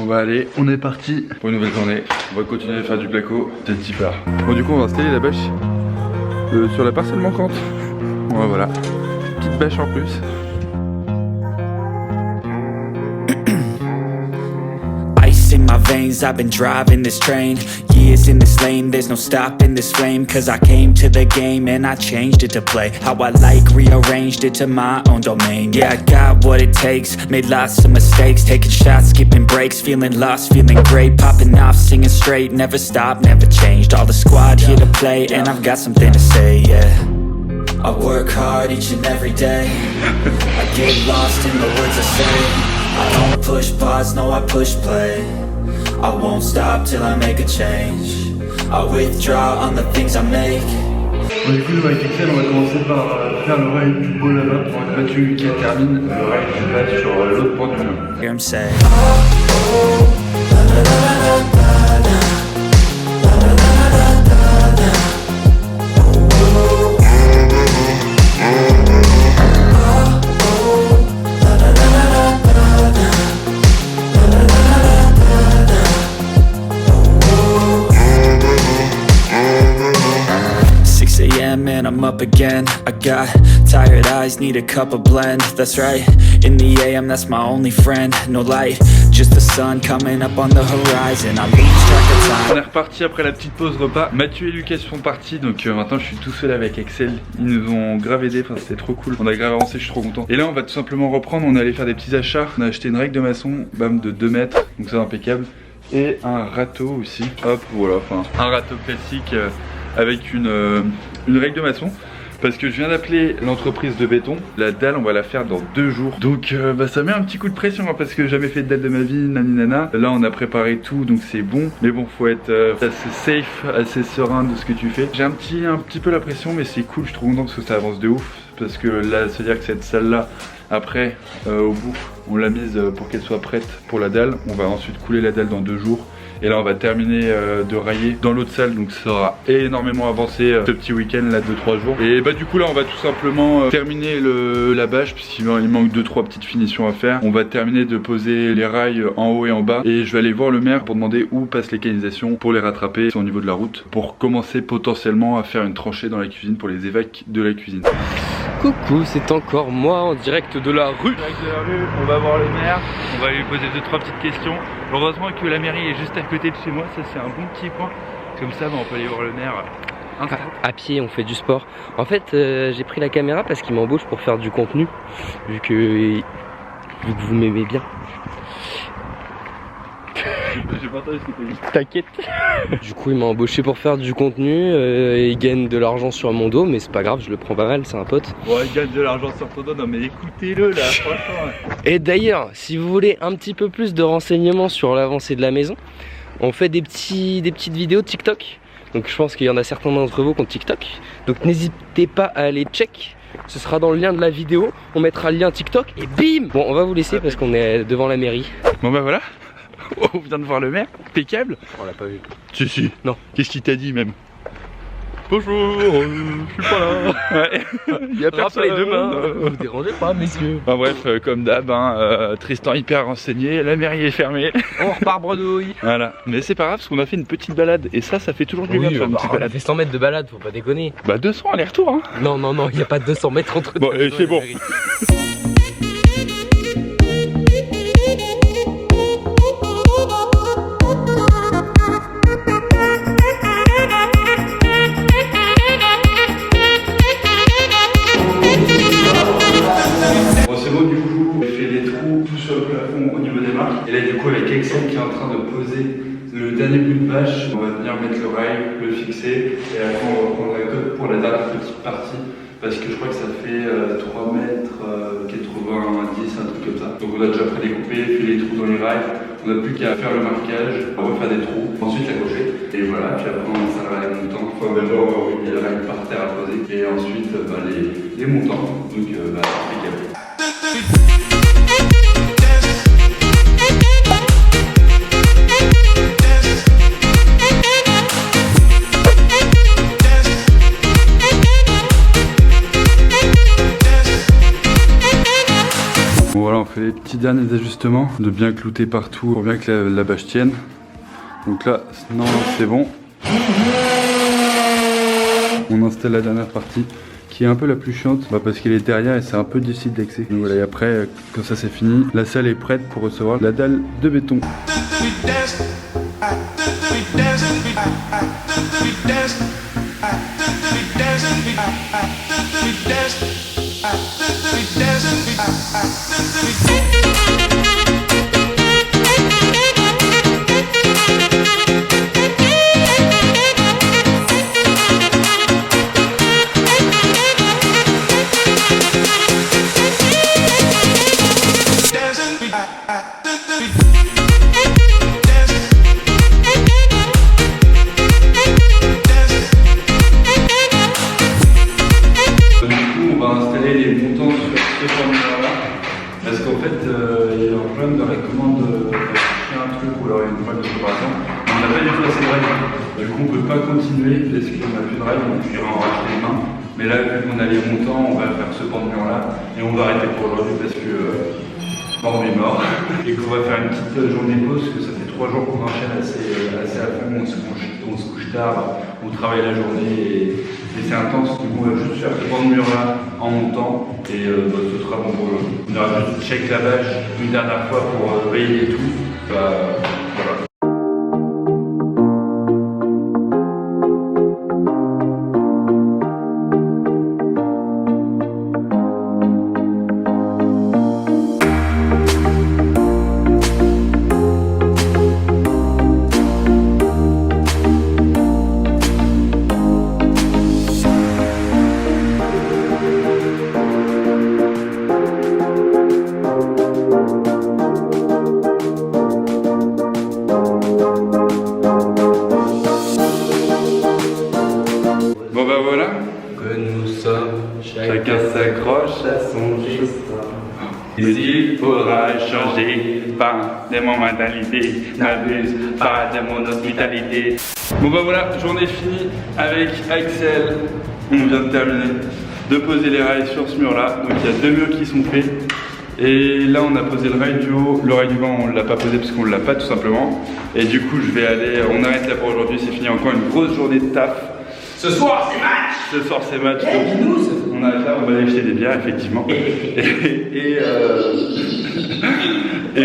Bon bah allez, on est parti pour une nouvelle journée. On va continuer à faire du placo, c'est super. Bon du coup on va installer la bâche sur la parcelle manquante. Ouais, voilà, petite bâche en plus. In my veins, I've been driving this train. Years in this lane, there's no stopping this flame. Cause I came to the game and I changed it to play how I like, rearranged it to my own domain. Yeah, I got what it takes, made lots of mistakes, taking shots, skipping breaks, feeling lost, feeling great, popping off, singing straight, never stopped, never changed. All the squad here to play and I've got something to say, yeah. I work hard each and every day. I get lost in the words I say. I don't push pause, no I push play. I won't stop till I make a change. I withdraw on the things I make. Bon, du coup, nous avec Excel, on va commencer par faire le rail du beau là-bas pour une battue qui termine le rail du bas sur l'autre pendule. Hear him say. 6 a.m. and I'm up again. I got tired eyes, need a cup of blend. That's right, in the AM, that's my only friend. No light, just the sun coming up on the horizon. I lose track of time. On est reparti après la petite pause repas. Mathieu et Lucas sont partis, donc maintenant je suis tout seul avec Excel. Ils nous ont grave aidé, enfin c'était trop cool. On a grave avancé, je suis trop content. Et là on va tout simplement reprendre, on est allé faire des petits achats. On a acheté une règle de maçon, bam, de 2 mètres, donc c'est impeccable. Et un râteau aussi, hop, voilà, enfin un râteau classique avec une règle de maçon. Parce que je viens d'appeler l'entreprise de béton. La dalle on va la faire dans 2 jours. Donc bah, ça met un petit coup de pression hein, parce que j'ai jamais fait de dalle de ma vie, naninana. Là on a préparé tout donc c'est bon. Mais bon faut être assez safe, assez serein de ce que tu fais. J'ai un petit peu la pression mais c'est cool, je trouve content parce que ça avance de ouf. Parce que là c'est à dire que cette salle là après au bout on l'a mise pour qu'elle soit prête pour la dalle. On va ensuite couler la dalle dans 2 jours. Et là on va terminer de railler dans l'autre salle. Donc ça aura énormément avancé ce petit week-end là de 3 jours. Et bah du coup là on va tout simplement terminer la bâche. Puisqu'il manque 2-3 petites finitions à faire. On va terminer de poser les rails en haut et en bas. Et je vais aller voir le maire pour demander où passe les canalisations. Pour les rattraper au niveau de la route. Pour commencer potentiellement à faire une tranchée dans la cuisine. Pour les évacs de la cuisine. Coucou, c'est encore moi en direct de la rue. Direct de la rue, on va voir le maire. On va lui poser 2-3 petites questions. Heureusement que la mairie est juste à côté de chez moi, ça c'est un bon petit point. Comme ça bah, on peut aller voir le maire à pied, on fait du sport. En fait j'ai pris la caméra parce qu'il m'embauche pour faire du contenu. Vu que vous m'aimez bien. J'ai pas entendu ce que t'as dit. T'inquiète. Du coup il m'a embauché pour faire du contenu. Il gagne de l'argent sur mon dos mais c'est pas grave, je le prends pas mal, c'est un pote. Ouais il gagne de l'argent sur ton dos, non mais écoutez-le là franchement. Et d'ailleurs si vous voulez un petit peu plus de renseignements sur l'avancée de la maison, on fait des petites vidéos TikTok. Donc je pense qu'il y en a certains d'entre vous qui ont TikTok. Donc n'hésitez pas à aller check. Ce sera dans le lien de la vidéo. On mettra le lien TikTok et bim. Bon on va vous laisser parce qu'on est devant la mairie. Bon bah voilà. On vient de voir le maire, impeccable. On l'a pas vu. Si. Non. Qu'est-ce qu'il t'a dit même? Bonjour, je suis pas là. Ouais. Il y a personne. Rappelez demain. Vous dérangez pas messieurs. Enfin bref, comme d'hab, hein, Tristan hyper renseigné, la mairie est fermée. On repart bredouille. Voilà, mais c'est pas grave parce qu'on a fait une petite balade et ça fait toujours du bien de faire une petite balade. On a fait 100 mètres de balade, faut pas déconner. Bah 200 aller-retour hein. Non, il n'y a pas 200 mètres entre nous. Bon, c'est bon. Et là du coup avec Excel qui est en train de poser le dernier bout de bâche, on va venir mettre le rail, le fixer et après on va reprendre la cote pour la dernière petite partie parce que je crois que ça fait 3 mètres 90, un truc comme ça. Donc on a déjà prédécoupé, fait les trous dans les rails, on n'a plus qu'à faire le marquage, refaire des trous, ensuite accrocher et voilà, puis après on installera les montants. Enfin d'abord on va envoyer les rails par terre à poser et ensuite les montants, donc impeccable. Voilà, on fait les petits derniers ajustements, de bien clouter partout pour bien que la bâche tienne. Donc là, non, c'est bon. On installe la dernière partie qui est un peu la plus chiante parce qu'elle est derrière et c'est un peu difficile d'accès. Donc voilà, et après, quand ça c'est fini, la salle est prête pour recevoir la dalle de béton. Parce qu'en fait, il y a un problème de recommande un truc ou alors il y a une problème de préparation. On n'a pas du tout assez de rails. Du coup, on ne peut pas continuer parce qu'on n'a plus de rails, donc on ira en racheter les mains. Mais là, vu qu'on a les montants, on va faire ce pan de mur là et on va arrêter pour aujourd'hui parce que on est mort. Et qu'on va faire une petite journée de pause parce que ça fait 3 jours qu'on enchaîne assez à fond. On se couche tard, on travaille la journée et c'est intense. Donc on va juste faire ce pan de mur là en montant et ce sera bon pour aujourd'hui. On aura juste check la bâche une dernière fois pour veiller et tout. Voilà. Bon bah voilà, que nous sommes, chacun s'accroche à son destin. Il faudra changer, pas de mon mentalité, n'abuse pas de mon hospitalité. Bon bah voilà, journée finie avec Axel. On vient de terminer de poser les rails sur ce mur là. Donc il y a 2 murs qui sont faits. Et là on a posé le rail du haut, le rail du bas on l'a pas posé parce qu'on l'a pas tout simplement. Et du coup je vais aller, on arrête là pour aujourd'hui, c'est fini, encore une grosse journée de taf. Ce soir c'est match. Ce soir c'est match, donc on arrête là, on va aller acheter des bières effectivement. Et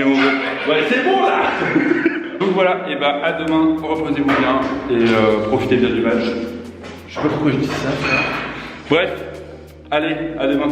on va... Ouais c'est bon là. Donc voilà, et bah à demain, reposez-vous bien et profitez bien du match. Je sais pas pourquoi je dis ça frère. Bref, allez, à demain.